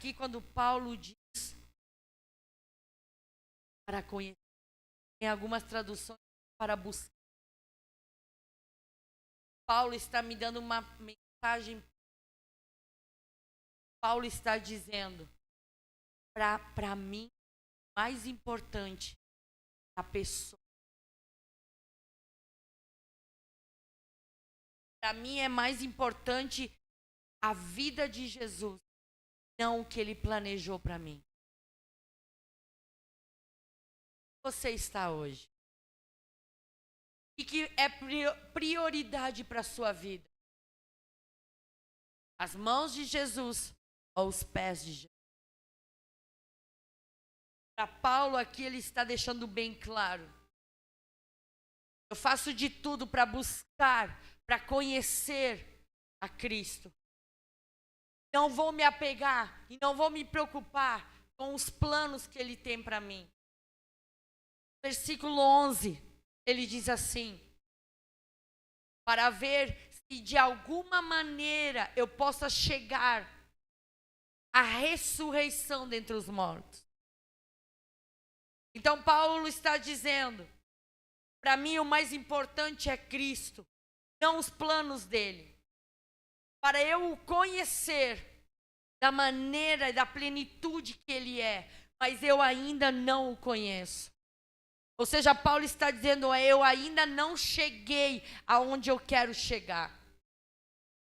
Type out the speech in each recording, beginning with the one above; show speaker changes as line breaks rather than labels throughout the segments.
Aqui quando Paulo diz para conhecer, em algumas traduções para buscar. Paulo está me dando uma mensagem. Paulo está dizendo, para mim, mais importante é a pessoa. Para mim é mais importante a vida de Jesus, não o que ele planejou para mim. Você está hoje? E que é prioridade para a sua vida? As mãos de Jesus ou os pés de Jesus? Para Paulo aqui ele está deixando bem claro. Eu faço de tudo para buscar, para conhecer a Cristo. Não vou me apegar e não vou me preocupar com os planos que ele tem para mim. Versículo 11, ele diz assim: para ver se de alguma maneira eu possa chegar à ressurreição dentre os mortos. Então Paulo está dizendo, para mim o mais importante é Cristo, não os planos dele. Para eu o conhecer da maneira e da plenitude que ele é, mas eu ainda não o conheço. Ou seja, Paulo está dizendo, eu ainda não cheguei aonde eu quero chegar.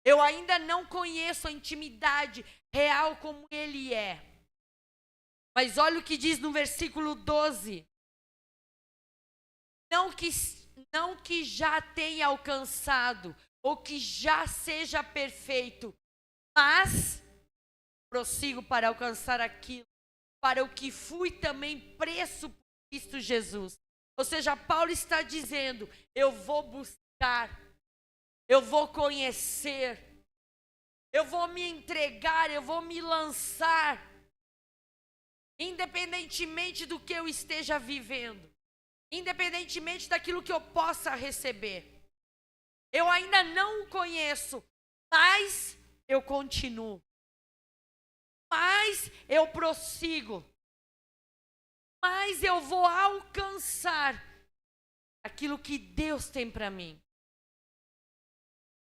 Eu ainda não conheço a intimidade real como ele é. Mas olha o que diz no versículo 12. Não que já tenha alcançado, ou que já seja perfeito, mas prossigo para alcançar aquilo, para o que fui também preso por Cristo Jesus. Ou seja, Paulo está dizendo, eu vou buscar, eu vou conhecer, eu vou me entregar, eu vou me lançar, independentemente do que eu esteja vivendo, independentemente daquilo que eu possa receber. Eu ainda não o conheço, mas eu continuo, mas eu prossigo, mas eu vou alcançar aquilo que Deus tem para mim.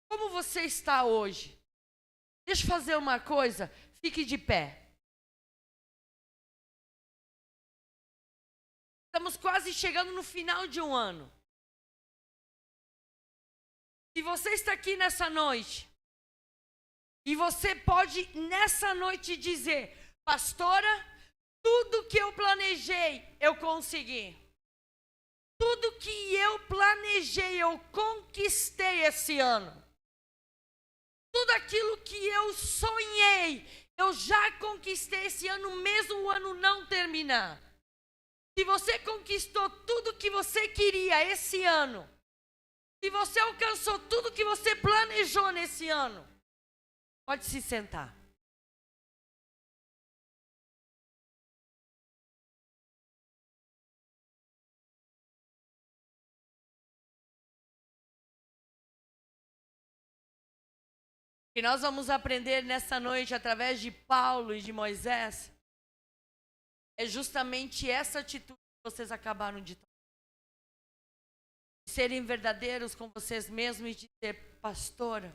Como você está hoje? Deixa eu fazer uma coisa, fique de pé. Estamos quase chegando no final de um ano. Se você está aqui nessa noite, e você pode nessa noite dizer, pastora, tudo que eu planejei, eu consegui. Tudo que eu planejei, eu conquistei esse ano. Tudo aquilo que eu sonhei, eu já conquistei esse ano, mesmo o ano não terminar. Se você conquistou tudo que você queria esse ano, se você alcançou tudo que você planejou nesse ano, pode se sentar. O que nós vamos aprender nessa noite através de Paulo e de Moisés é justamente essa atitude que vocês acabaram de tomar. Serem verdadeiros com vocês mesmos e dizer, pastora,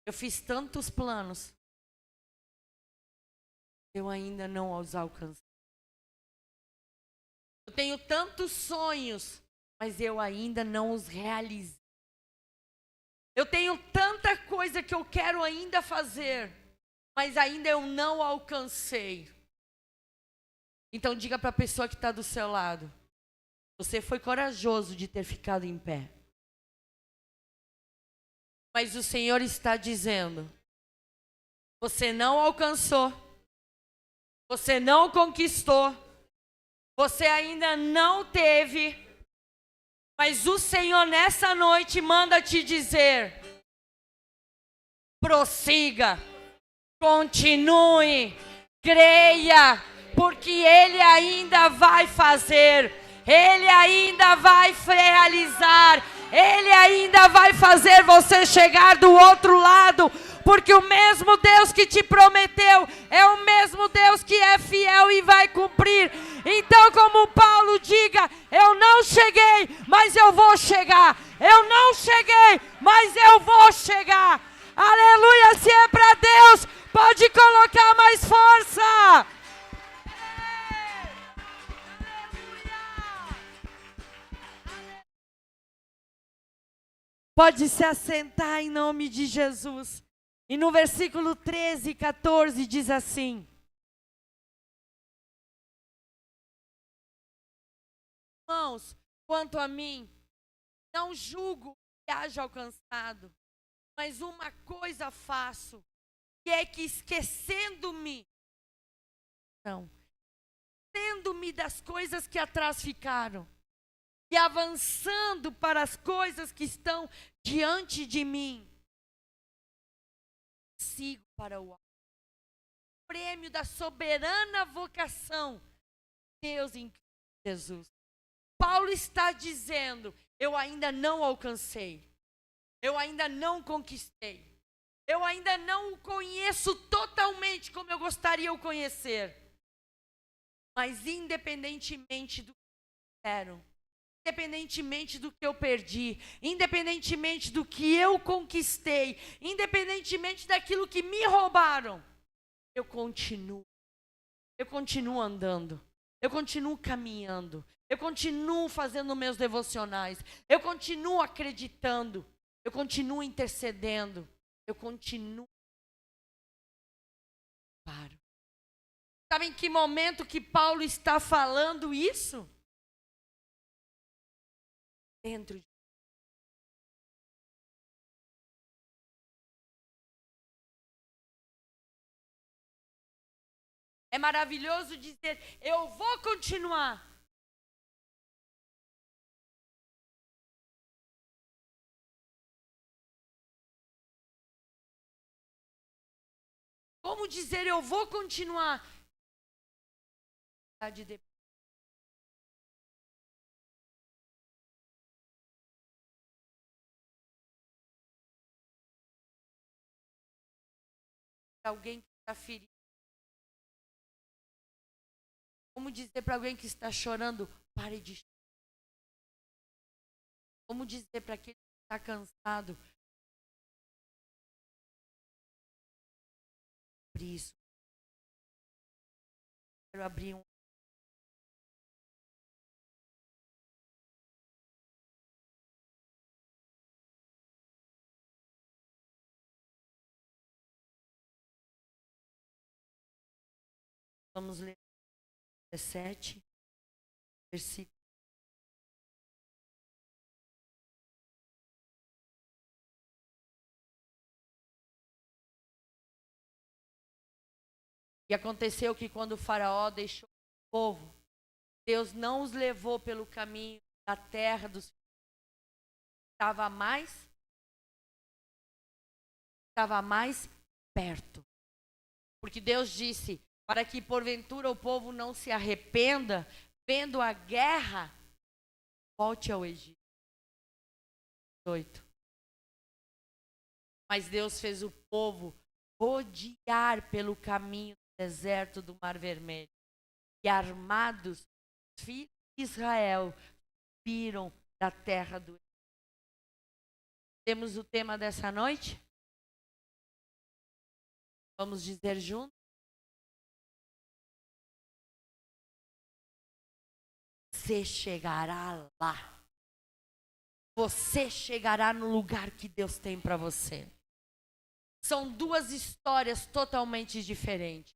eu fiz tantos planos, eu ainda não os alcancei. Eu tenho tantos sonhos, mas eu ainda não os realizei. Eu tenho tanta coisa que eu quero ainda fazer, mas ainda eu não alcancei. Então diga para a pessoa que está do seu lado, você foi corajoso de ter ficado em pé. Mas o Senhor está dizendo, você não alcançou, você não conquistou, você ainda não teve, mas o Senhor nessa noite manda te dizer, prossiga, continue, creia, porque Ele ainda vai fazer, Ele ainda vai realizar, Ele ainda vai fazer você chegar do outro lado, porque o mesmo Deus que te prometeu é o mesmo Deus que é fiel e vai cumprir. Então, como Paulo diga, eu não cheguei, mas eu vou chegar. Eu não cheguei, mas eu vou chegar. Aleluia, se é para Deus, pode colocar mais força. Pode se assentar em nome de Jesus. E no versículo 13 e 14 diz assim: irmãos, quanto a mim, não julgo que haja alcançado, mas uma coisa faço, que é que esquecendo-me das coisas que atrás ficaram, e avançando para as coisas que estão diante de mim, sigo para o prêmio da soberana vocação de Deus em Jesus. Paulo está dizendo, eu ainda não alcancei, eu ainda não conquistei, eu ainda não o conheço totalmente como eu gostaria de o conhecer, mas independentemente do que eu quero, independentemente do que eu perdi, independentemente do que eu conquistei, independentemente daquilo que me roubaram, eu continuo andando, eu continuo caminhando, eu continuo fazendo meus devocionais, eu continuo acreditando, eu continuo intercedendo, eu continuo. Sabe em que momento que Paulo está falando isso? Dentro de é maravilhoso dizer, eu vou continuar. Como dizer, eu vou continuar? Alguém que está ferido. Como dizer para alguém que está chorando, pare de chorar. Como dizer para aquele que está cansado, por isso. Quero abrir um. Vamos ler 17, versículo. E aconteceu que quando o faraó deixou o povo, Deus não os levou pelo caminho da terra dos estava mais perto. Porque Deus disse, para que porventura o povo não se arrependa, vendo a guerra, volte ao Egito. 8. Mas Deus fez o povo rodear pelo caminho do deserto do Mar Vermelho. E armados, os filhos de Israel subiram da terra do Egito. Temos o tema dessa noite? Vamos dizer juntos? Você chegará lá. Você chegará no lugar que Deus tem para você. São duas histórias totalmente diferentes.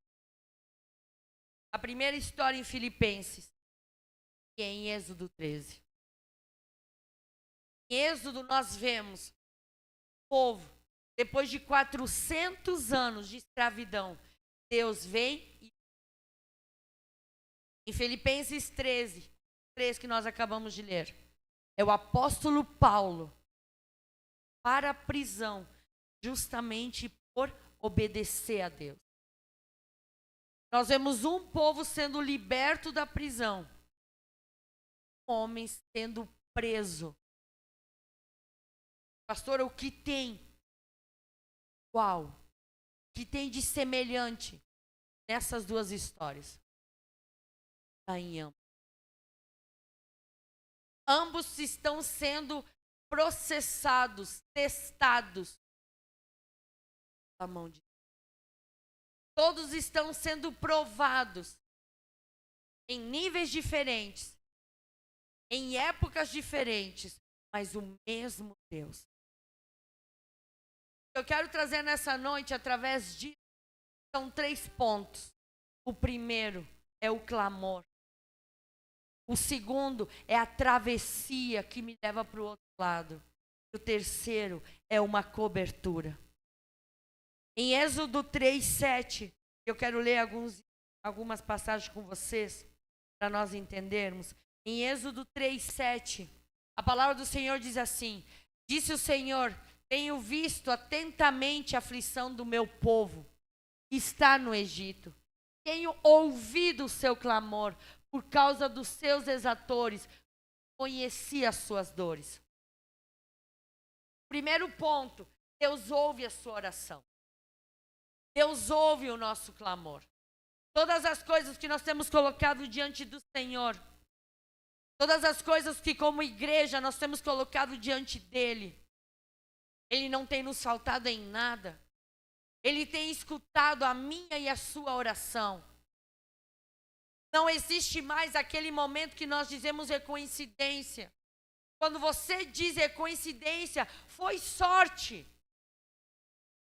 A primeira história em Filipenses e em Êxodo 13. Em Êxodo nós vemos o povo, depois de 400 anos de escravidão, Deus vem e... Em Filipenses 13 que nós acabamos de ler, é o apóstolo Paulo para a prisão, justamente por obedecer a Deus. Nós vemos um povo sendo liberto da prisão, um homem sendo preso. Pastor, o que tem? Qual? que tem de semelhante nessas duas histórias? Está em ambos. Ambos estão sendo processados, testados pela mão de Deus. Todos estão sendo provados em níveis diferentes, em épocas diferentes, mas o mesmo Deus. Eu quero trazer nessa noite, através de, são 3 pontos. O primeiro é o clamor. O segundo é a travessia que me leva para o outro lado. O terceiro é uma cobertura. Em Êxodo 3:7, eu quero ler algumas passagens com vocês, para nós entendermos. Em Êxodo 3:7, a palavra do Senhor diz assim: disse o Senhor, tenho visto atentamente a aflição do meu povo, que está no Egito. Tenho ouvido o seu clamor por causa dos seus exatores. Conheci as suas dores. Primeiro ponto, Deus ouve a sua oração. Deus ouve o nosso clamor. Todas as coisas que nós temos colocado diante do Senhor, todas as coisas que como igreja nós temos colocado diante dEle, Ele não tem nos faltado em nada. Ele tem escutado a minha e a sua oração. Não existe mais aquele momento que nós dizemos é coincidência. Quando você diz é coincidência, foi sorte.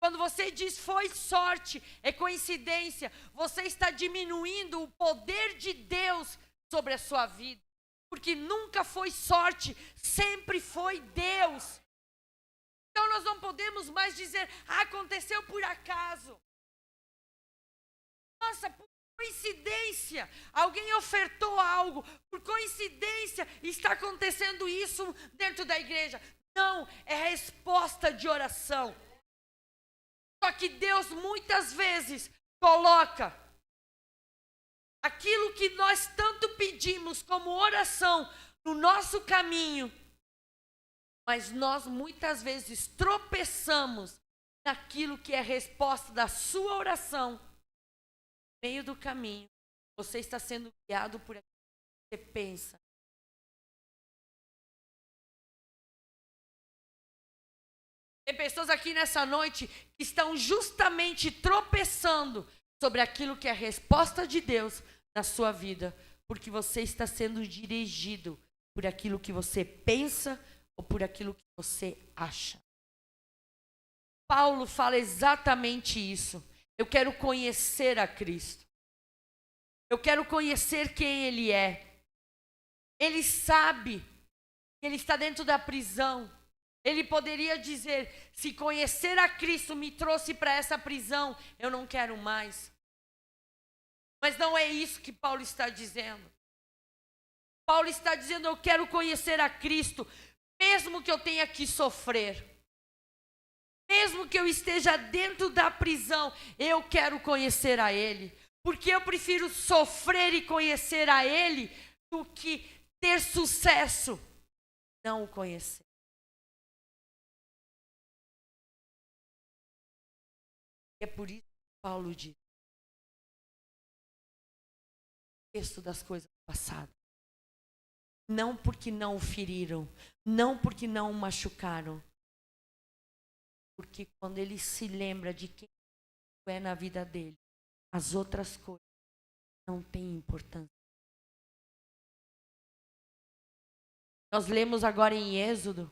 Quando você diz foi sorte, é coincidência, você está diminuindo o poder de Deus sobre a sua vida. Porque nunca foi sorte, sempre foi Deus. Então nós não podemos mais dizer, aconteceu por acaso. Nossa, por coincidência, alguém ofertou algo, por coincidência está acontecendo isso dentro da igreja. Não, é resposta de oração. Só que Deus muitas vezes coloca aquilo que nós tanto pedimos como oração no nosso caminho, mas nós muitas vezes tropeçamos naquilo que é resposta da sua oração. No meio do caminho, você está sendo guiado por aquilo que você pensa. Tem pessoas aqui nessa noite que estão justamente tropeçando sobre aquilo que é a resposta de Deus na sua vida, porque você está sendo dirigido por aquilo que você pensa ou por aquilo que você acha. Paulo fala exatamente isso. Eu quero conhecer a Cristo. Eu quero conhecer quem Ele é. Ele sabe que Ele está dentro da prisão. Ele poderia dizer, se conhecer a Cristo me trouxe para essa prisão, eu não quero mais. Mas não é isso que Paulo está dizendo. Paulo está dizendo, eu quero conhecer a Cristo, mesmo que eu tenha que sofrer. Mesmo que eu esteja dentro da prisão, eu quero conhecer a Ele. Porque eu prefiro sofrer e conhecer a Ele do que ter sucesso, não o conhecer. É por isso que Paulo diz, texto das coisas passadas. Não porque não o feriram, não porque não o machucaram, porque quando ele se lembra de quem é na vida dele, as outras coisas não têm importância. Nós lemos agora em Êxodo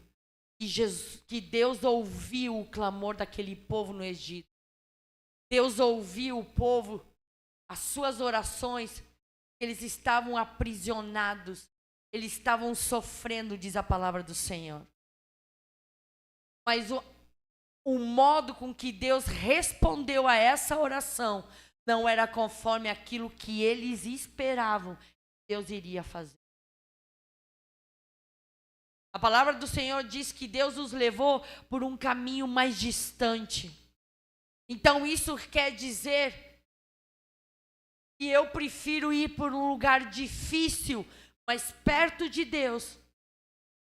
que Deus ouviu o clamor daquele povo no Egito. Deus ouviu o povo, as suas orações, eles estavam aprisionados, eles estavam sofrendo, diz a palavra do Senhor. Mas o modo com que Deus respondeu a essa oração não era conforme aquilo que eles esperavam que Deus iria fazer. A palavra do Senhor diz que Deus os levou por um caminho mais distante. Então isso quer dizer que eu prefiro ir por um lugar difícil, mas perto de Deus,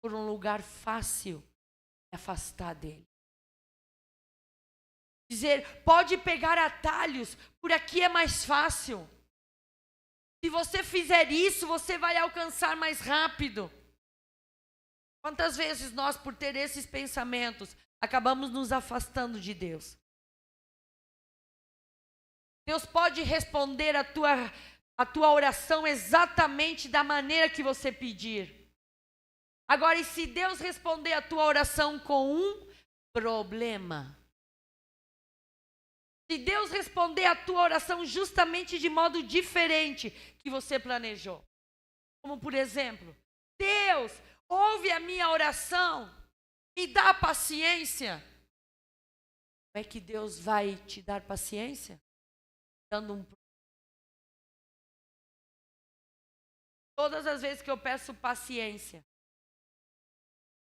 por um lugar fácil, e afastar dele. Dizer, pode pegar atalhos, por aqui é mais fácil. Se você fizer isso, você vai alcançar mais rápido. Quantas vezes nós, por ter esses pensamentos, acabamos nos afastando de Deus? Deus pode responder a tua oração exatamente da maneira que você pedir. Agora, e se Deus responder a tua oração com um problema? Se Deus responder a tua oração justamente de modo diferente que você planejou. Como por exemplo, Deus, ouve a minha oração, me dá paciência. Como é que Deus vai te dar paciência? Dando um... Todas as vezes que eu peço paciência,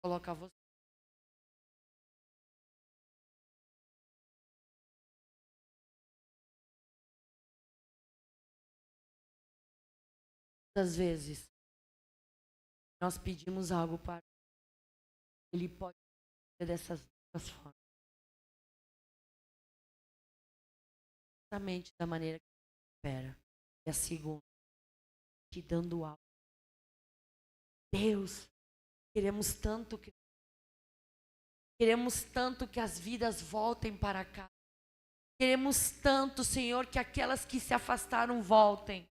coloca você. Muitas vezes, nós pedimos algo para Ele, pode ser dessas duas formas. Exatamente da maneira que você espera. E a segunda, te dando algo. Deus, queremos tanto que as vidas voltem para cá. Queremos tanto, Senhor, que aquelas que se afastaram voltem.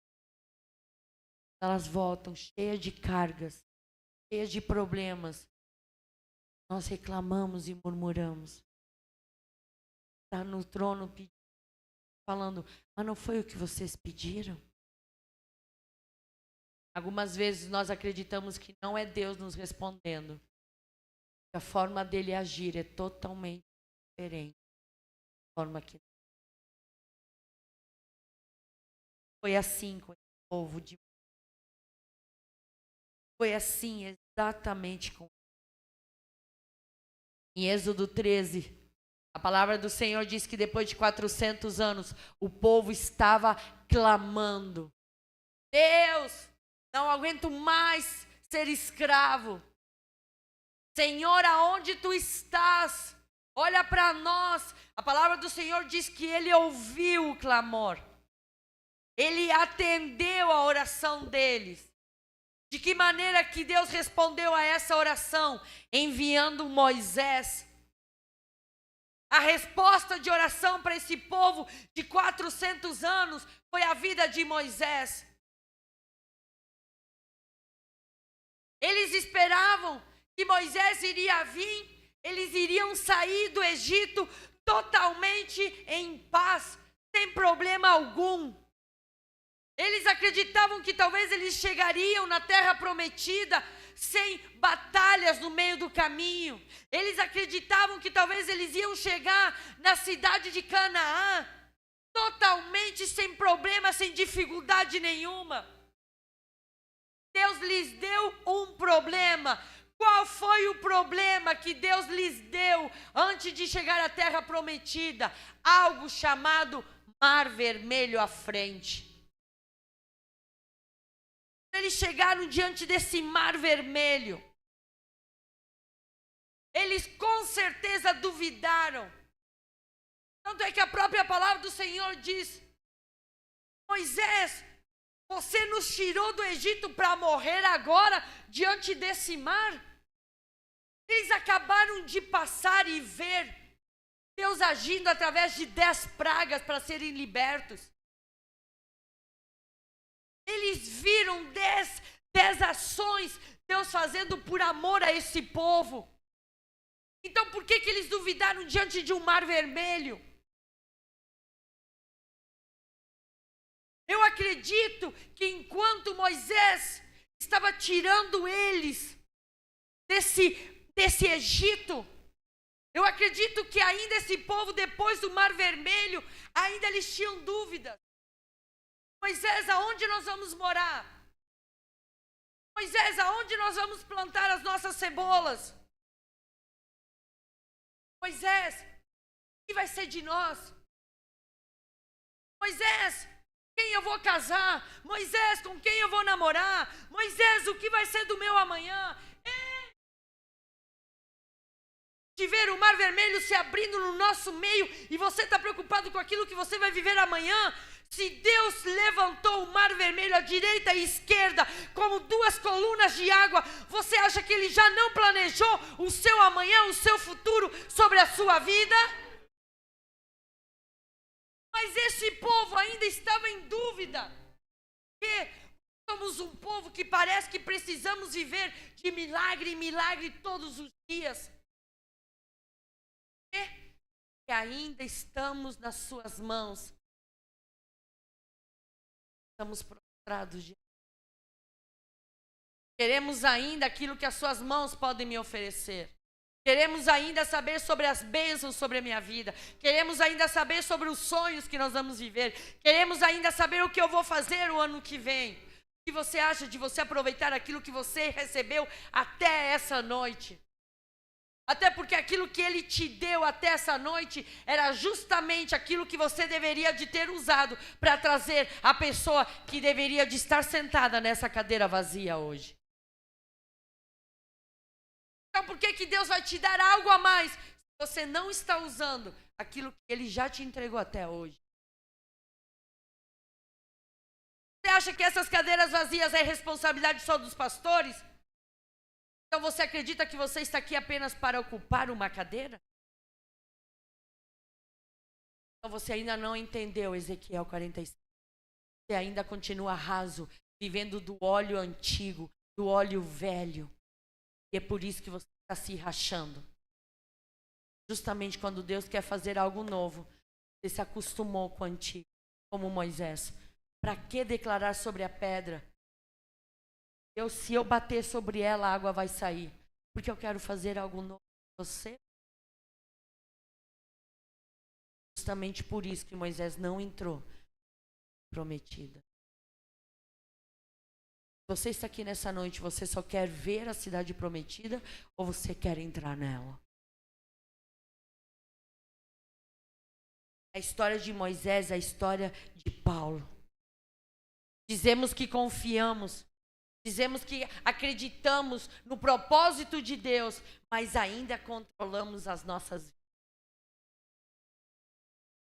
Elas voltam cheias de cargas, cheias de problemas. Nós reclamamos e murmuramos. Está no trono pedindo, falando, mas não foi o que vocês pediram? Algumas vezes nós acreditamos que não é Deus nos respondendo. A forma dele agir é totalmente diferente da forma que foi assim com o povo de... Foi assim exatamente com... Em Êxodo 13, a palavra do Senhor diz que depois de 400 anos, o povo estava clamando. Deus, não aguento mais ser escravo. Senhor, aonde tu estás? Olha para nós. A palavra do Senhor diz que Ele ouviu o clamor. Ele atendeu a oração deles. De que maneira que Deus respondeu a essa oração? Enviando Moisés. A resposta de oração para esse povo de 400 anos foi a vida de Moisés. Eles esperavam que Moisés iria vir, eles iriam sair do Egito totalmente em paz, sem problema algum. Eles acreditavam que talvez eles chegariam na terra prometida sem batalhas no meio do caminho. Eles acreditavam que talvez eles iam chegar na cidade de Canaã totalmente sem problema, sem dificuldade nenhuma. Deus lhes deu um problema. Qual foi o problema que Deus lhes deu antes de chegar à terra prometida? Algo chamado Mar Vermelho à frente. Eles chegaram diante desse Mar Vermelho. Eles com certeza duvidaram. Tanto é que a própria palavra do Senhor diz: Moisés, você nos tirou do Egito para morrer agora diante desse mar? Eles acabaram de passar e ver Deus agindo através de 10 pragas para serem libertos. Eles viram 10 ações Deus fazendo por amor a esse povo. Então por que eles duvidaram diante de um mar vermelho? Eu acredito que enquanto Moisés estava tirando eles desse Egito, eu acredito que ainda esse povo, depois do Mar Vermelho, ainda eles tinham dúvidas. Moisés, aonde nós vamos morar? Moisés, aonde nós vamos plantar as nossas cebolas? Moisés, o que vai ser de nós? Moisés, quem eu vou casar? Moisés, com quem eu vou namorar? Moisés, o que vai ser do meu amanhã? de ver o mar vermelho se abrindo no nosso meio e você está preocupado com aquilo que você vai viver amanhã. Se Deus levantou o mar vermelho à direita e à esquerda como duas colunas de água, você acha que Ele já não planejou o seu amanhã, o seu futuro sobre a sua vida? Mas esse povo ainda estava em dúvida. Porque somos um povo que parece que precisamos viver de milagre em milagre todos os dias. E ainda estamos nas suas mãos. Estamos prostrados. Queremos ainda aquilo que as suas mãos podem me oferecer. Queremos ainda saber sobre as bênçãos sobre a minha vida. Queremos ainda saber sobre os sonhos que nós vamos viver. Queremos ainda saber o que eu vou fazer o ano que vem. O que você acha de você aproveitar aquilo que você recebeu até essa noite? Até porque aquilo que Ele te deu até essa noite era justamente aquilo que você deveria de ter usado para trazer a pessoa que deveria de estar sentada nessa cadeira vazia hoje. Então por que Deus vai te dar algo a mais se você não está usando aquilo que Ele já te entregou até hoje? Você acha que essas cadeiras vazias é responsabilidade só dos pastores? Então você acredita que você está aqui apenas para ocupar uma cadeira? Então você ainda não entendeu Ezequiel 47. Você ainda continua raso, vivendo do óleo antigo, do óleo velho. E é por isso que você está se rachando. Justamente quando Deus quer fazer algo novo, você se acostumou com o antigo, como Moisés. Para que declarar sobre a pedra? Se eu bater sobre ela, a água vai sair. Porque eu quero fazer algo novo com você. Justamente por isso que Moisés não entrou prometida. Você está aqui nessa noite, você só quer ver a cidade prometida ou você quer entrar nela? A história de Moisés é a história de Paulo. Dizemos que confiamos. Dizemos que acreditamos no propósito de Deus, mas ainda controlamos as nossas vidas.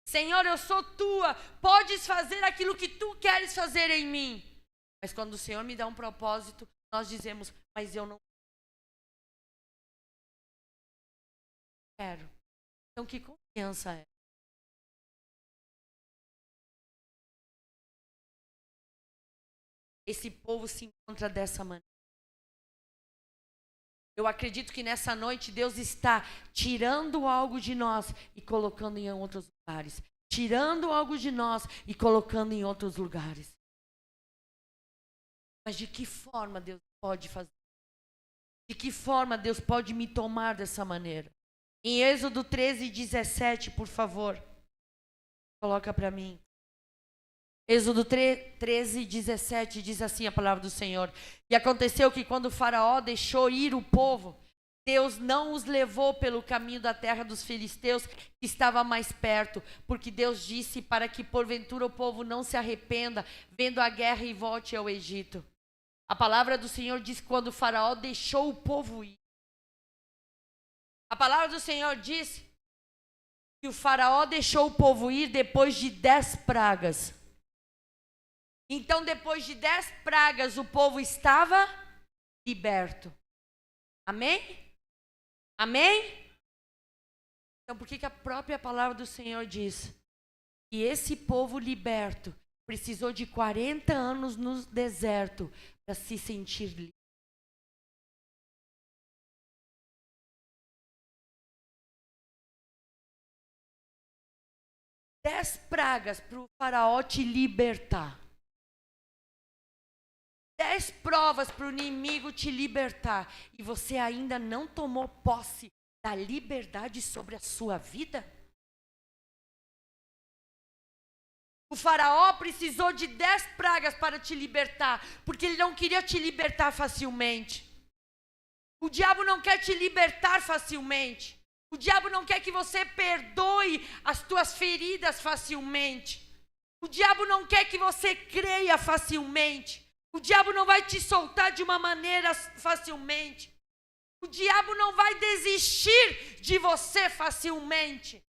Senhor, eu sou tua, podes fazer aquilo que tu queres fazer em mim. Mas quando o Senhor me dá um propósito, nós dizemos, mas eu não quero. Então que confiança é? Esse povo se encontra dessa maneira. Eu acredito que nessa noite Deus está tirando algo de nós e colocando em outros lugares. Tirando algo de nós e colocando em outros lugares. Mas de que forma Deus pode fazer? De que forma Deus pode me tomar dessa maneira? Em Êxodo 13:17, por favor. Coloca para mim. Êxodo 13:17 diz assim a palavra do Senhor. E aconteceu que quando o faraó deixou ir o povo, Deus não os levou pelo caminho da terra dos filisteus, que estava mais perto, porque Deus disse para que porventura o povo não se arrependa, vendo a guerra e volte ao Egito. A palavra do Senhor diz que quando o faraó deixou o povo ir. A palavra do Senhor diz que o faraó deixou o povo ir depois de 10 pragas. Então, depois de 10 pragas, o povo estava liberto. Amém? Amém? Então, por que a própria palavra do Senhor diz que esse povo liberto precisou de 40 anos no deserto para se sentir livre? Dez pragas para o faraó te libertar. 10 provas para o inimigo te libertar. E você ainda não tomou posse da liberdade sobre a sua vida? O faraó precisou de 10 pragas para te libertar, porque ele não queria te libertar facilmente. O diabo não quer te libertar facilmente. O diabo não quer que você perdoe as tuas feridas facilmente. O diabo não quer que você creia facilmente. O diabo não vai te soltar de uma maneira facilmente. O diabo não vai desistir de você facilmente.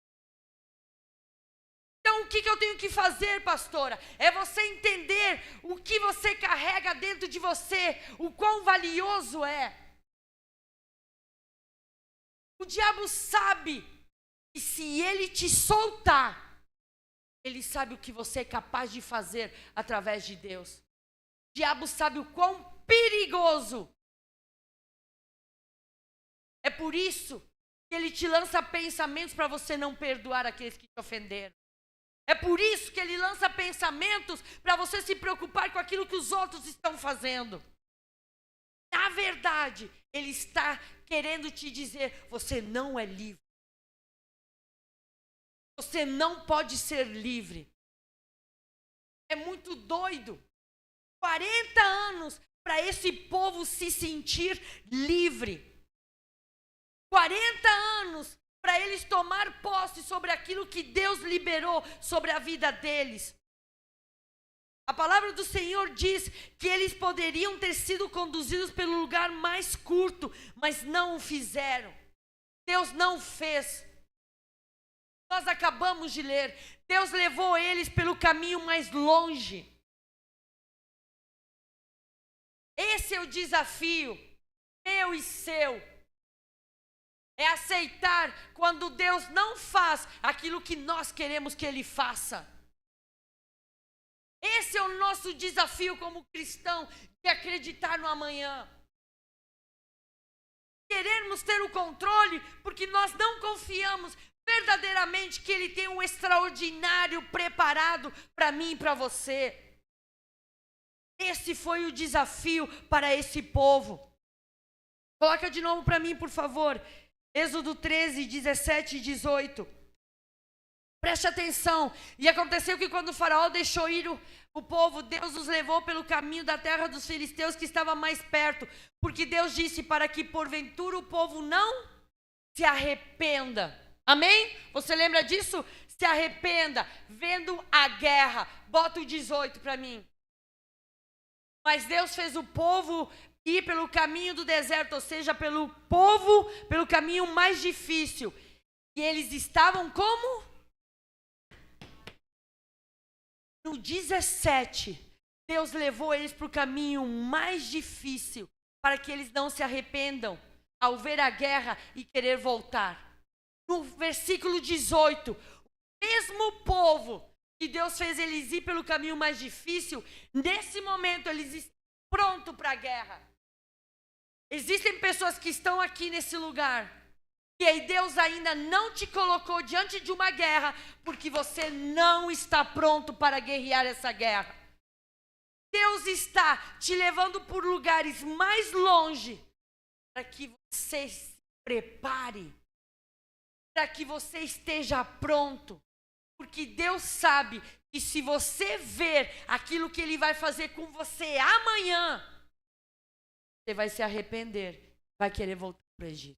Então, o que eu tenho que fazer, pastora? É você entender o que você carrega dentro de você, o quão valioso é. O diabo sabe que se ele te soltar, ele sabe o que você é capaz de fazer através de Deus. O diabo sabe o quão perigoso. É por isso que ele te lança pensamentos para você não perdoar aqueles que te ofenderam. É por isso que ele lança pensamentos para você se preocupar com aquilo que os outros estão fazendo. Na verdade, ele está querendo te dizer, você não é livre. Você não pode ser livre. É muito doido. 40 anos para esse povo se sentir livre. 40 anos para eles tomar posse sobre aquilo que Deus liberou sobre a vida deles. A palavra do Senhor diz que eles poderiam ter sido conduzidos pelo lugar mais curto, mas não o fizeram. Deus não fez. Nós acabamos de ler. Deus levou eles pelo caminho mais longe. Esse é o desafio, meu e seu. É aceitar quando Deus não faz aquilo que nós queremos que Ele faça. Esse é o nosso desafio como cristão, de acreditar no amanhã. Queremos ter o controle porque nós não confiamos verdadeiramente que Ele tem um extraordinário preparado para mim e para você. Esse foi o desafio para esse povo. Coloca de novo para mim, por favor. Êxodo 13, 17 e 18. Preste atenção. E aconteceu que quando o faraó deixou ir o povo, Deus os levou pelo caminho da terra dos filisteus que estava mais perto. Porque Deus disse para que porventura o povo não se arrependa. Amém? Você lembra disso? Se arrependa, vendo a guerra. Bota o 18 para mim. Mas Deus fez o povo ir pelo caminho do deserto, ou seja, pelo caminho mais difícil. E eles estavam como? No 17, Deus levou eles para o caminho mais difícil, para que eles não se arrependam ao ver a guerra e querer voltar. No versículo 18, o mesmo povo que Deus fez eles ir pelo caminho mais difícil, nesse momento eles estão prontos para a guerra. Existem pessoas que estão aqui nesse lugar, e aí Deus ainda não te colocou diante de uma guerra, porque você não está pronto para guerrear essa guerra. Deus está te levando por lugares mais longe, para que você se prepare, para que você esteja pronto, porque Deus sabe que se você ver aquilo que Ele vai fazer com você amanhã, você vai se arrepender, vai querer voltar para o Egito.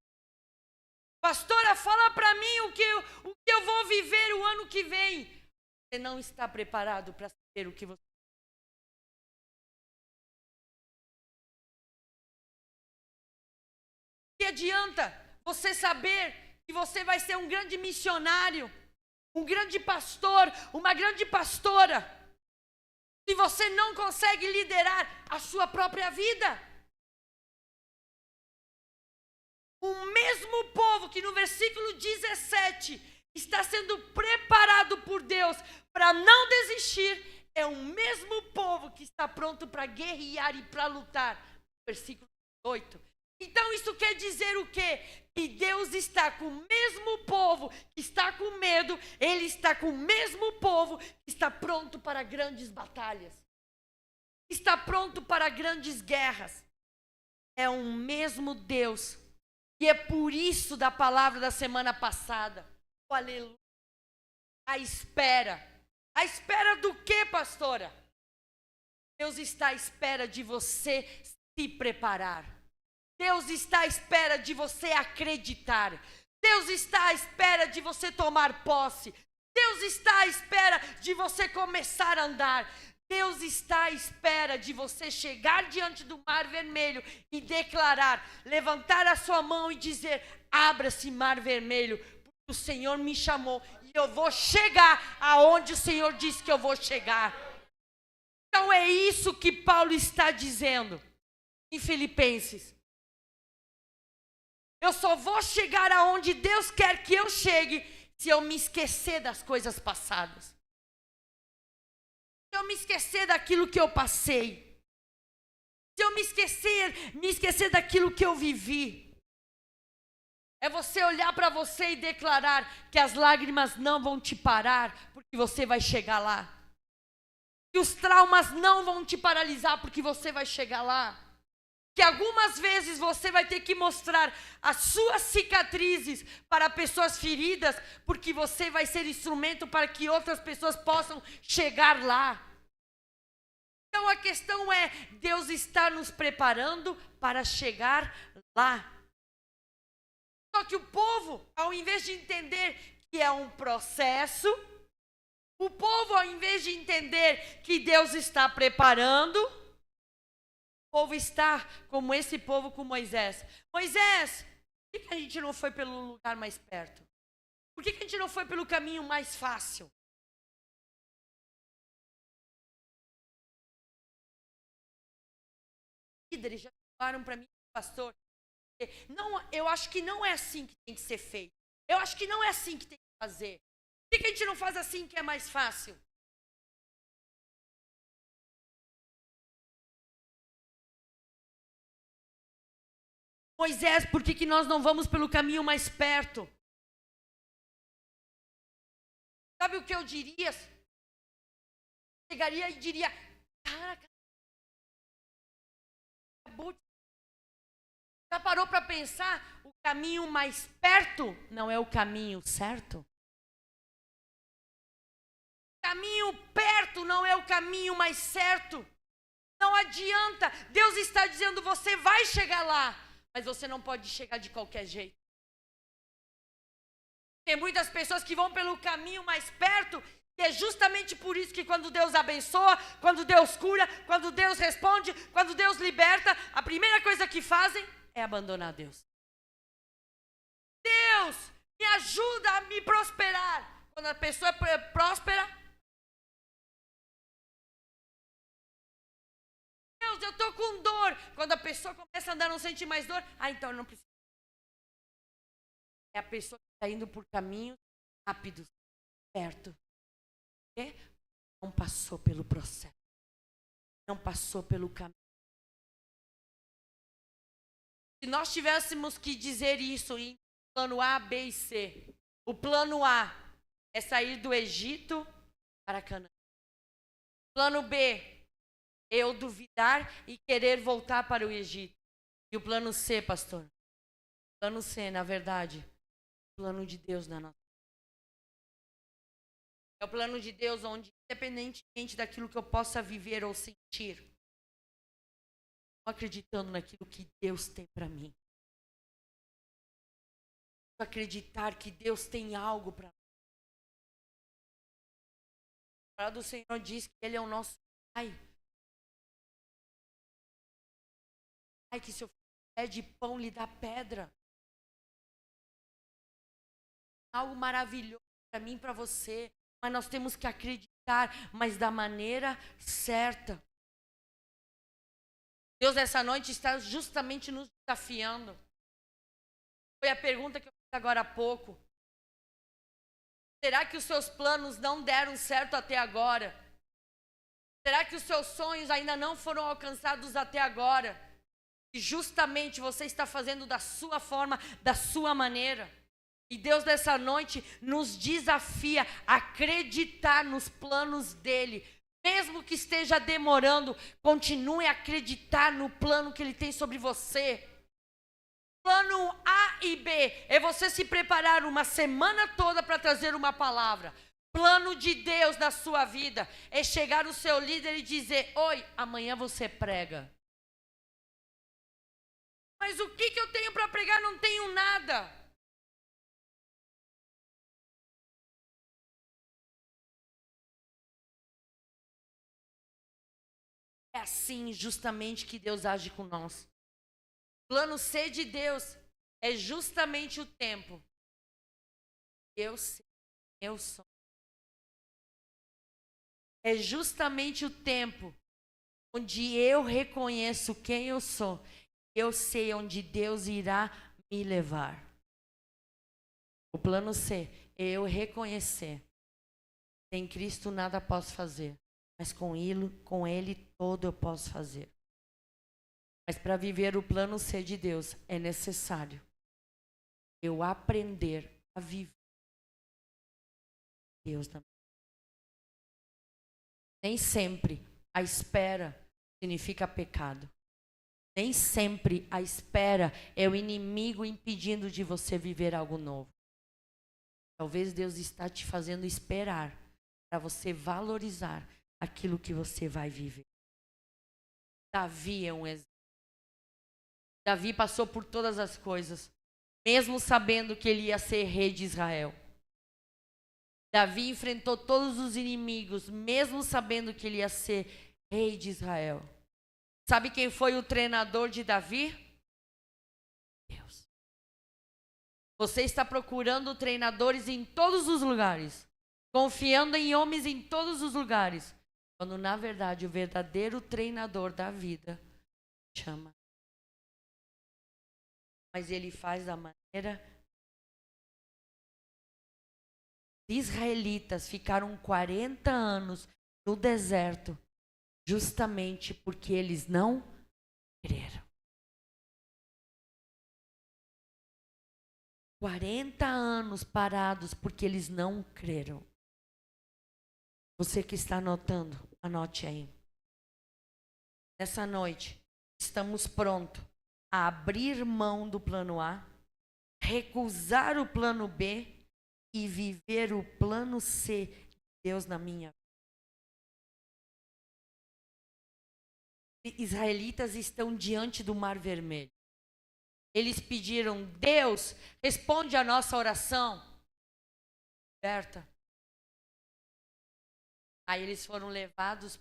Pastora, fala para mim o que eu vou viver o ano que vem. Você não está preparado para saber o que você... Que adianta você saber que você vai ser um grande missionário, um grande pastor, uma grande pastora, se você não consegue liderar a sua própria vida? O mesmo povo que no versículo 17 está sendo preparado por Deus para não desistir, é o mesmo povo que está pronto para guerrear e para lutar. Versículo 18. Então isso quer dizer o quê? Que Deus está com o mesmo povo que está com medo, Ele está com o mesmo povo que está pronto para grandes batalhas, está pronto para grandes guerras. É o mesmo Deus. E é por isso da palavra da semana passada, o aleluia, a espera. A espera do quê, pastora? Deus está à espera de você se preparar. Deus está à espera de você acreditar. Deus está à espera de você tomar posse. Deus está à espera de você começar a andar. Deus está à espera de você chegar diante do Mar Vermelho e declarar, levantar a sua mão e dizer: abra-se, Mar Vermelho, porque o Senhor me chamou e eu vou chegar aonde o Senhor disse que eu vou chegar. Então é isso que Paulo está dizendo em Filipenses. Eu só vou chegar aonde Deus quer que eu chegue se eu me esquecer das coisas passadas. Se eu me esquecer daquilo que eu passei. Se eu me esquecer daquilo que eu vivi. É você olhar para você e declarar que as lágrimas não vão te parar, porque você vai chegar lá. Que os traumas não vão te paralisar, porque você vai chegar lá. Que algumas vezes você vai ter que mostrar as suas cicatrizes para pessoas feridas, porque você vai ser instrumento para que outras pessoas possam chegar lá. Então a questão é, Deus está nos preparando para chegar lá. Só que o povo, ao invés de entender que é um processo, o povo, ao invés de entender que Deus está preparando, o povo está como esse povo com Moisés. Moisés, por que a gente não foi pelo lugar mais perto? Por que a gente não foi pelo caminho mais fácil? Líderes já falaram para mim, pastor, não, eu acho que não é assim que tem que ser feito. Eu acho que não é assim que tem que fazer. Por que a gente não faz assim que é mais fácil? Moisés, por que nós não vamos pelo caminho mais perto? Sabe o que eu diria? Chegaria e diria, cara, acabou de... Já parou para pensar? O caminho mais perto não é o caminho certo? O caminho perto não é o caminho mais certo. Não adianta. Deus está dizendo, você vai chegar lá, mas você não pode chegar de qualquer jeito. Tem muitas pessoas que vão pelo caminho mais perto, e é justamente por isso que quando Deus abençoa, quando Deus cura, quando Deus responde, quando Deus liberta, a primeira coisa que fazem é abandonar Deus. Deus, me ajuda a me prosperar. Quando a pessoa é próspera, Deus, eu estou com dor. Quando a pessoa começa a andar, não sente mais dor, então eu não preciso. É a pessoa que está indo por caminhos rápidos, perto. Porque não passou pelo processo. Não passou pelo caminho. Se nós tivéssemos que dizer isso em plano A, B e C. O plano A é sair do Egito para Canaã. Plano B, eu duvidar e querer voltar para o Egito. E o plano C, pastor? O plano C, na verdade, é o plano de Deus na nossa vida. É o plano de Deus onde, independentemente daquilo que eu possa viver ou sentir, estou acreditando naquilo que Deus tem para mim. Acreditar que Deus tem algo para mim. A palavra do Senhor diz que Ele é o nosso Pai. Pai, que se eu pede pão, lhe dá pedra. Algo maravilhoso para mim e para você. Mas nós temos que acreditar, mas da maneira certa. Deus, essa noite, está justamente nos desafiando. Foi a pergunta que eu fiz agora há pouco. Será que os seus planos não deram certo até agora? Será que os seus sonhos ainda não foram alcançados até agora? E justamente você está fazendo da sua forma, da sua maneira. E Deus nessa noite nos desafia a acreditar nos planos dEle. Mesmo que esteja demorando, continue a acreditar no plano que Ele tem sobre você. Plano A e B é você se preparar uma semana toda para trazer uma palavra. Plano de Deus na sua vida é chegar no seu líder e dizer: oi, amanhã você prega. Mas o que eu tenho para pregar? Não tenho nada. É assim justamente que Deus age com nós. O plano C de Deus é justamente o tempo. Eu sei, eu sou. É justamente o tempo onde eu reconheço quem eu sou. Eu sei onde Deus irá me levar. O plano C é eu reconhecer. Sem Cristo nada posso fazer, mas com ele todo eu posso fazer. Mas para viver o plano C de Deus é necessário eu aprender a viver Deus na minha vida. Nem sempre a espera significa pecado. Nem sempre a espera é o inimigo impedindo de você viver algo novo. Talvez Deus está te fazendo esperar para você valorizar aquilo que você vai viver. Davi é um exemplo. Davi passou por todas as coisas, mesmo sabendo que ele ia ser rei de Israel. Davi enfrentou todos os inimigos, mesmo sabendo que ele ia ser rei de Israel. Sabe quem foi o treinador de Davi? Deus. Você está procurando treinadores em todos os lugares, confiando em homens em todos os lugares, quando na verdade o verdadeiro treinador da vida chama. Mas ele faz da maneira. Os israelitas ficaram 40 anos no deserto, justamente porque eles não creram. 40 anos parados porque eles não creram. Você que está anotando, anote aí. Nessa noite, estamos prontos a abrir mão do plano A, recusar o plano B e viver o plano C de Deus na minha vida. Israelitas estão diante do Mar Vermelho. Eles pediram: Deus, responde a nossa oração. Certo? Aí eles foram levados.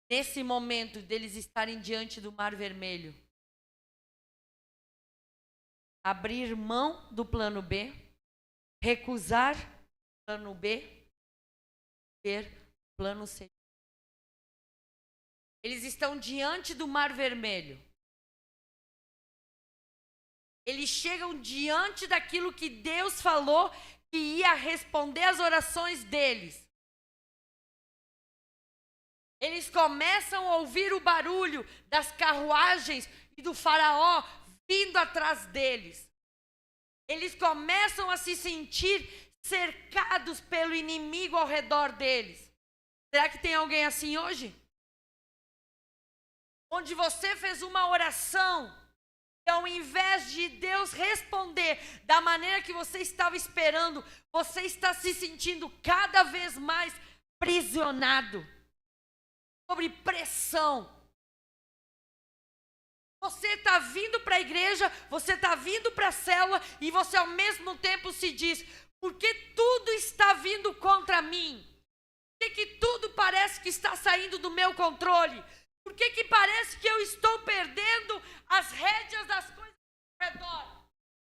Nesse momento deles estarem diante do Mar Vermelho, abrir mão do plano B, recusar o plano B, ter plano C. Eles estão diante do Mar Vermelho. Eles chegam diante daquilo que Deus falou que ia responder às orações deles. Eles começam a ouvir o barulho das carruagens e do faraó vindo atrás deles. Eles começam a se sentir cercados pelo inimigo ao redor deles. Será que tem alguém assim hoje? Onde você fez uma oração e ao invés de Deus responder da maneira que você estava esperando, você está se sentindo cada vez mais prisionado, sobre pressão. Você está vindo para a igreja, você está vindo para a célula e você ao mesmo tempo se diz: por que tudo está vindo contra mim? Por que tudo parece que está saindo do meu controle? Por que parece que eu estou perdendo as rédeas das coisas ao redor?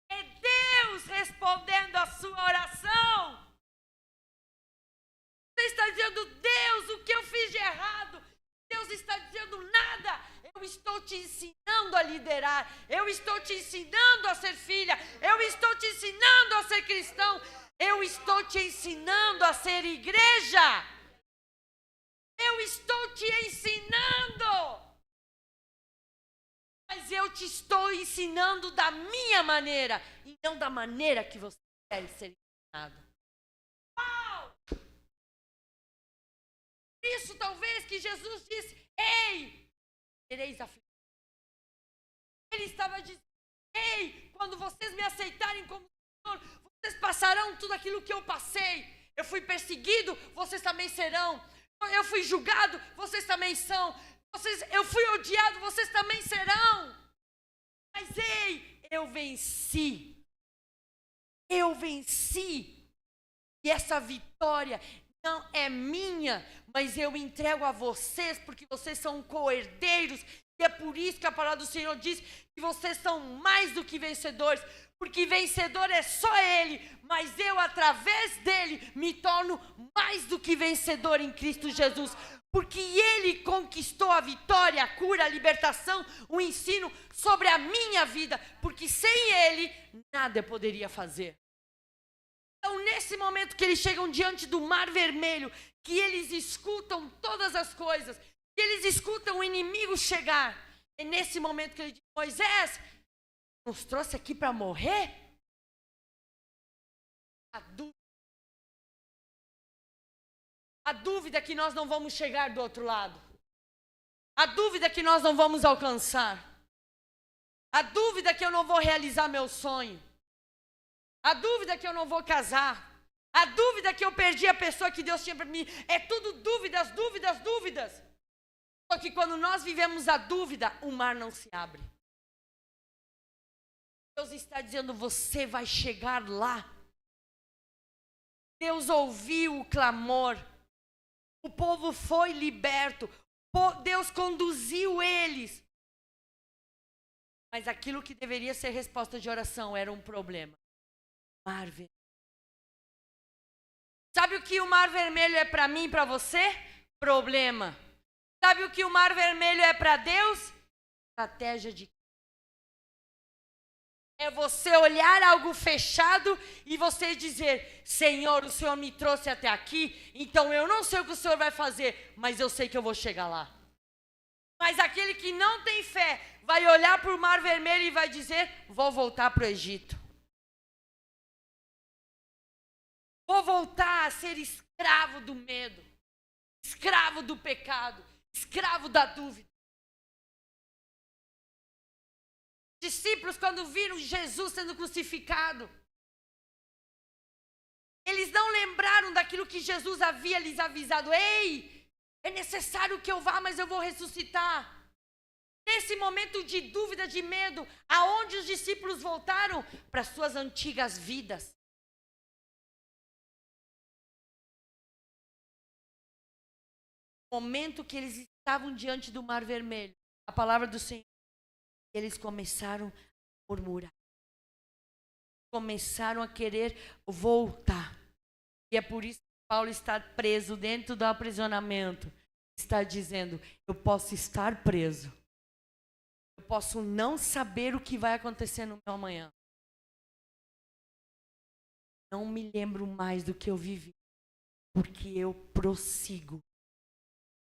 É Deus respondendo a sua oração. Você está dizendo: Deus, o que eu fiz de errado? Deus está dizendo: nada. Eu estou te ensinando a liderar. Eu estou te ensinando a ser filha. Eu estou te ensinando a ser cristão. Eu estou te ensinando a ser igreja. Eu estou te ensinando. Mas eu te estou ensinando da minha maneira e não da maneira que você quer ser ensinado. Uau! Por isso, talvez, que Jesus disse: ei, tereis aflição. Ele estava dizendo: ei, quando vocês me aceitarem como Senhor, vocês passarão tudo aquilo que eu passei. Eu fui perseguido, vocês também serão. Eu fui julgado, vocês também são. Eu fui odiado, vocês também serão. Mas ei, eu venci. Eu venci. E essa vitória não é minha, mas eu entrego a vocês, porque vocês são co-herdeiros, e é por isso que a palavra do Senhor diz que vocês são mais do que vencedores, porque vencedor é só Ele, mas eu, através dele, me torno mais do que vencedor em Cristo Jesus, porque Ele conquistou a vitória, a cura, a libertação, o ensino sobre a minha vida, porque sem Ele, nada eu poderia fazer. Então, nesse momento que eles chegam diante do Mar Vermelho, que eles escutam todas as coisas, que eles escutam o inimigo chegar, é nesse momento que ele diz: Moisés, nos trouxe aqui para morrer? A dúvida é que nós não vamos chegar do outro lado. A dúvida é que nós não vamos alcançar. A dúvida é que eu não vou realizar meu sonho. A dúvida é que eu não vou casar. A dúvida é que eu perdi a pessoa que Deus tinha para mim. É tudo dúvidas, dúvidas, dúvidas. Só que quando nós vivemos a dúvida, o mar não se abre. Deus está dizendo: você vai chegar lá. Deus ouviu o clamor. O povo foi liberto. Deus conduziu eles. Mas aquilo que deveria ser resposta de oração era um problema. Mar Vermelho. Sabe o que o Mar Vermelho é para mim e para você? Problema. Sabe o que o Mar Vermelho é para Deus? Estratégia de... É você olhar algo fechado e você dizer: Senhor, o Senhor me trouxe até aqui, então eu não sei o que o Senhor vai fazer, mas eu sei que eu vou chegar lá. Mas aquele que não tem fé vai olhar para o Mar Vermelho e vai dizer: vou voltar para o Egito. Vou voltar a ser escravo do medo, escravo do pecado, escravo da dúvida. Discípulos, quando viram Jesus sendo crucificado, eles não lembraram daquilo que Jesus havia lhes avisado. Ei, é necessário que eu vá, mas eu vou ressuscitar. Nesse momento de dúvida, de medo, aonde os discípulos voltaram? Para suas antigas vidas. No momento que eles estavam diante do Mar Vermelho, a palavra do Senhor, eles começaram a murmurar. Começaram a querer voltar. E é por isso que Paulo está preso dentro do aprisionamento. Está dizendo: eu posso estar preso. Eu posso não saber o que vai acontecer no meu amanhã. Não me lembro mais do que eu vivi. Porque eu prossigo.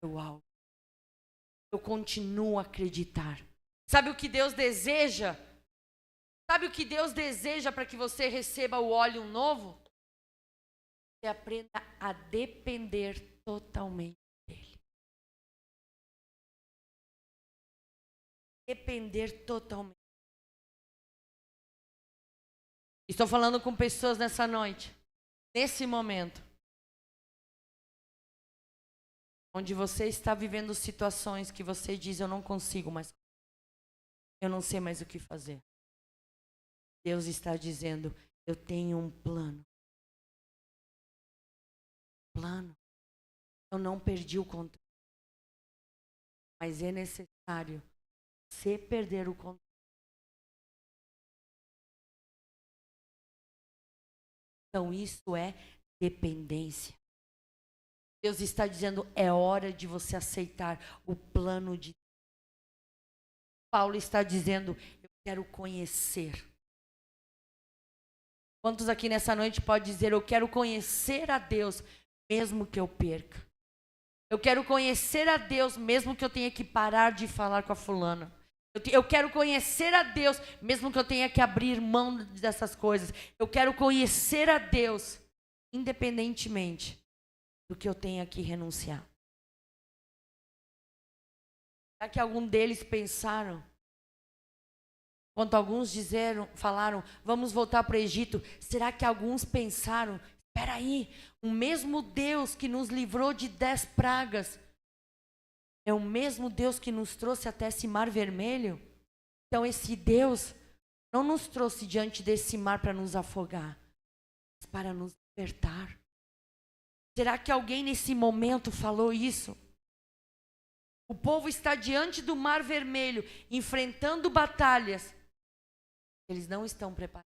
Eu continuo a acreditar. Sabe o que Deus deseja? Sabe o que Deus deseja para que você receba o óleo novo? Você aprenda a depender totalmente dele. Depender totalmente. Estou falando com pessoas nessa noite, nesse momento, onde você está vivendo situações que você diz: eu não consigo mais, eu não sei mais o que fazer. Deus está dizendo: eu tenho um plano. Eu não perdi o controle. Mas é necessário você perder o controle. Então isso é dependência. Deus está dizendo: é hora de você aceitar o plano de Deus. Paulo está dizendo: eu quero conhecer. Quantos aqui nessa noite pode dizer: eu quero conhecer a Deus, mesmo que eu perca? Eu quero conhecer a Deus, mesmo que eu tenha que parar de falar com a fulana. Eu quero conhecer a Deus, mesmo que eu tenha que abrir mão dessas coisas. Eu quero conhecer a Deus, independentemente do que eu tenha que renunciar. Será que algum deles pensaram? Quando alguns falaram: vamos voltar para o Egito. Será que alguns pensaram: espera aí, o mesmo Deus que nos livrou de 10 pragas é o mesmo Deus que nos trouxe até esse Mar Vermelho? Então esse Deus não nos trouxe diante desse mar para nos afogar, mas para nos libertar. Será que alguém nesse momento falou isso? O povo está diante do Mar Vermelho, enfrentando batalhas. Eles não estão preparados.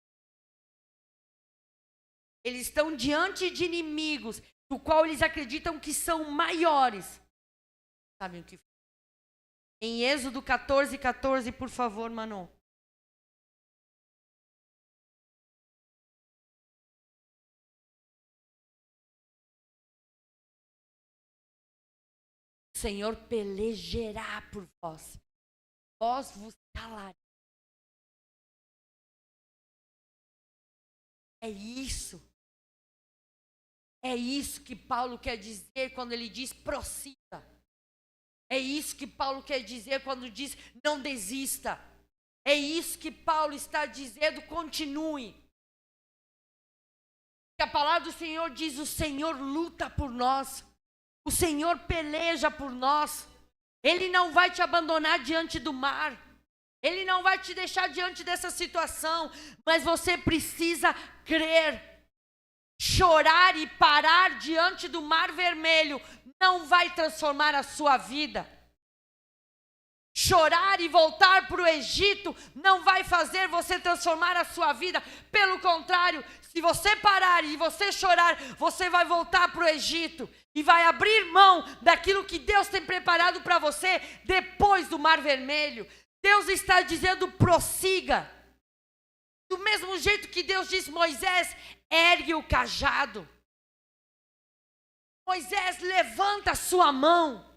Eles estão diante de inimigos, do qual eles acreditam que são maiores. Sabem o que foi? Em Êxodo 14, por favor, Manu. O Senhor pelejará por vós. Vós vos calareis. É isso. É isso que Paulo quer dizer quando ele diz prossiga. É isso que Paulo quer dizer quando diz não desista. É isso que Paulo está dizendo, continue. A palavra do Senhor diz: o Senhor luta por nós. O Senhor peleja por nós. Ele não vai te abandonar diante do mar. Ele não vai te deixar diante dessa situação. Mas você precisa crer. Chorar e parar diante do Mar Vermelho não vai transformar a sua vida. Chorar e voltar para o Egito não vai fazer você transformar a sua vida. Pelo contrário, se você parar e você chorar, você vai voltar para o Egito e vai abrir mão daquilo que Deus tem preparado para você depois do Mar Vermelho. Deus está dizendo: prossiga. Do mesmo jeito que Deus disse: Moisés, ergue o cajado. Moisés, levanta a sua mão.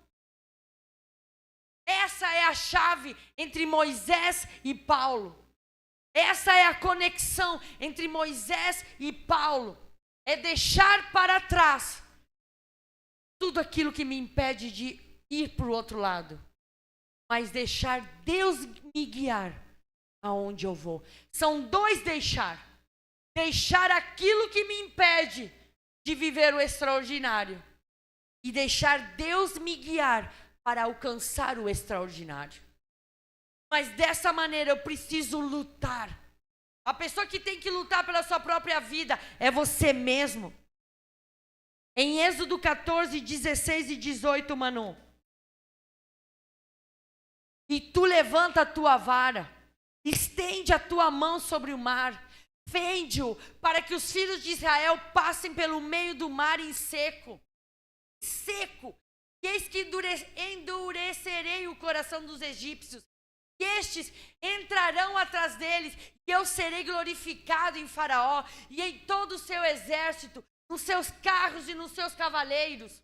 Essa é a chave entre Moisés e Paulo. Essa é a conexão entre Moisés e Paulo. É deixar para trás tudo aquilo que me impede de ir para o outro lado. Mas deixar Deus me guiar aonde eu vou. São dois deixar. Deixar aquilo que me impede de viver o extraordinário. E deixar Deus me guiar para alcançar o extraordinário. Mas dessa maneira eu preciso lutar. A pessoa que tem que lutar pela sua própria vida é você mesmo. Em Êxodo 14, 16 e 18, Manu. E tu levanta a tua vara, estende a tua mão sobre o mar, fende-o para que os filhos de Israel passem pelo meio do mar em seco. Seco. E eis que endurecerei o coração dos egípcios. E estes entrarão atrás deles, e eu serei glorificado em Faraó e em todo o seu exército, nos seus carros e nos seus cavaleiros.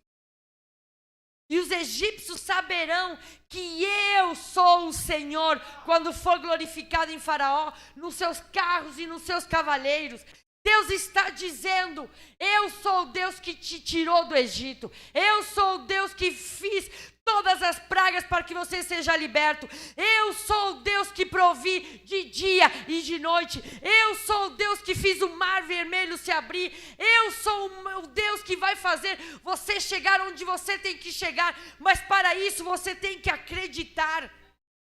E os egípcios saberão que eu sou o Senhor quando for glorificado em Faraó, nos seus carros e nos seus cavaleiros. Deus está dizendo: eu sou o Deus que te tirou do Egito. Eu sou o Deus que fiz todas as pragas para que você seja liberto. Eu sou o Deus que provi de dia e de noite. Eu sou o Deus que fiz o mar vermelho se abrir. Eu sou o Deus que vai fazer você chegar onde você tem que chegar. Mas para isso você tem que acreditar.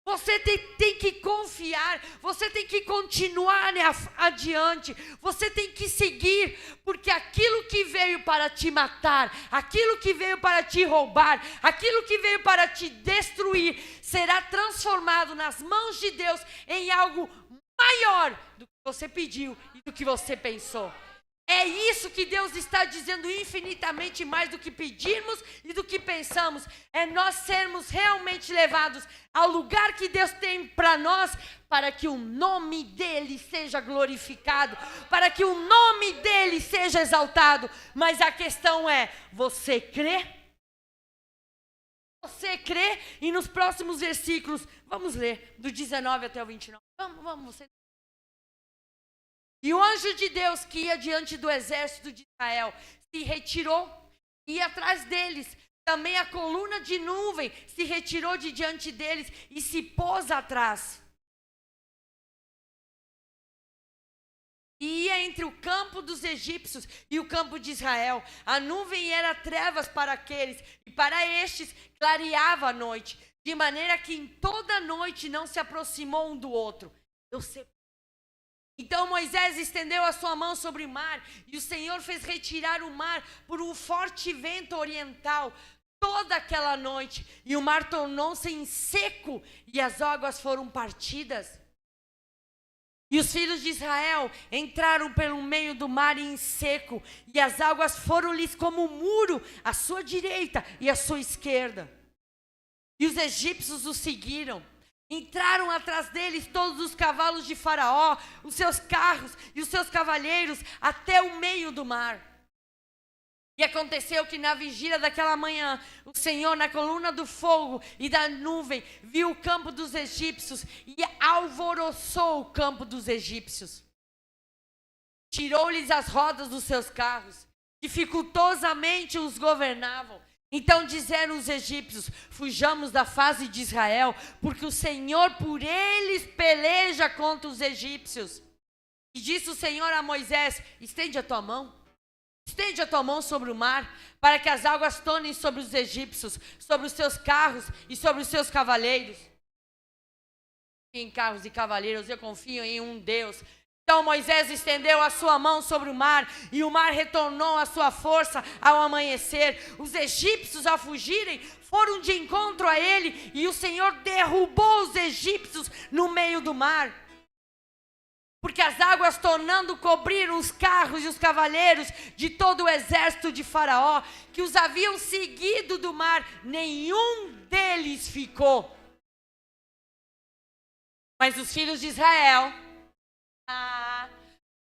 Você tem que confiar, você tem que continuar adiante, você tem que seguir, porque aquilo que veio para te matar, aquilo que veio para te roubar, aquilo que veio para te destruir, será transformado nas mãos de Deus em algo maior do que você pediu e do que você pensou. É isso que Deus está dizendo, infinitamente mais do que pedimos e do que pensamos. É nós sermos realmente levados ao lugar que Deus tem para nós, para que o nome dEle seja glorificado, para que o nome dEle seja exaltado. Mas a questão é, você crê? Você crê? E nos próximos versículos, vamos ler, do 19 até o 29. Vamos, você... E o anjo de Deus que ia diante do exército de Israel se retirou e ia atrás deles. Também a coluna de nuvem se retirou de diante deles e se pôs atrás. E ia entre o campo dos egípcios e o campo de Israel. A nuvem era trevas para aqueles, e para estes clareava a noite, de maneira que em toda a noite não se aproximou um do outro. Eu sei. Então Moisés estendeu a sua mão sobre o mar, e o Senhor fez retirar o mar por um forte vento oriental toda aquela noite, e o mar tornou-se em seco, e as águas foram partidas. E os filhos de Israel entraram pelo meio do mar em seco, e as águas foram-lhes como um muro à sua direita e à sua esquerda. E os egípcios os seguiram. Entraram atrás deles todos os cavalos de Faraó, os seus carros e os seus cavaleiros, até o meio do mar. E aconteceu que na vigília daquela manhã, o Senhor, na coluna do fogo e da nuvem, viu o campo dos egípcios e alvoroçou o campo dos egípcios. Tirou-lhes as rodas dos seus carros, dificultosamente os governavam. Então disseram os egípcios: fujamos da face de Israel, porque o Senhor por eles peleja contra os egípcios. E disse o Senhor a Moisés: estende a tua mão. Estende a tua mão sobre o mar, para que as águas tornem sobre os egípcios, sobre os seus carros e sobre os seus cavaleiros. Em carros e cavaleiros eu confio em um Deus. Então Moisés estendeu a sua mão sobre o mar, e o mar retornou a sua força ao amanhecer. Os egípcios, ao fugirem, foram de encontro a ele, e o Senhor derrubou os egípcios no meio do mar. Porque as águas tornando cobriram os carros e os cavaleiros de todo o exército de Faraó, que os haviam seguido do mar, nenhum deles ficou. Mas os filhos de Israel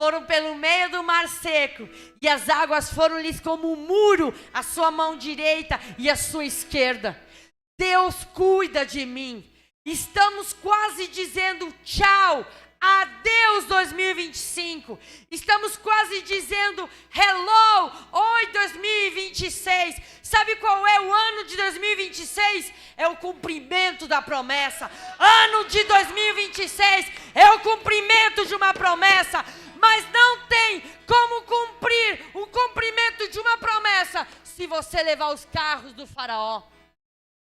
foram pelo meio do mar seco, e as águas foram-lhes como um muro à sua mão direita e à sua esquerda. Deus cuida de mim. Estamos quase dizendo tchau. Adeus 2025, estamos quase dizendo hello, oi 2026, sabe qual é o ano de 2026? É o cumprimento da promessa. Ano de 2026 é o cumprimento de uma promessa, mas não tem como cumprir o cumprimento de uma promessa se você levar os carros do Faraó.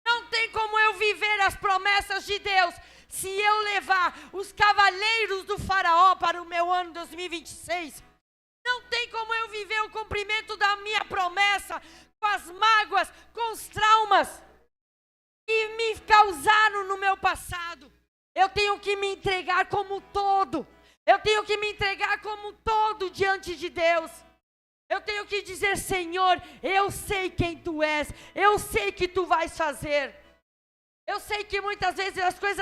Não tem como eu viver as promessas de Deus se eu levar os cavaleiros do Faraó para o meu ano 2026. Não tem como eu viver o cumprimento da minha promessa com as mágoas, com os traumas que me causaram no meu passado. Eu tenho que me entregar como todo. Eu tenho que me entregar como todo diante de Deus. Eu tenho que dizer: Senhor, eu sei quem Tu és. Eu sei que Tu vais fazer. Eu sei que muitas vezes as coisas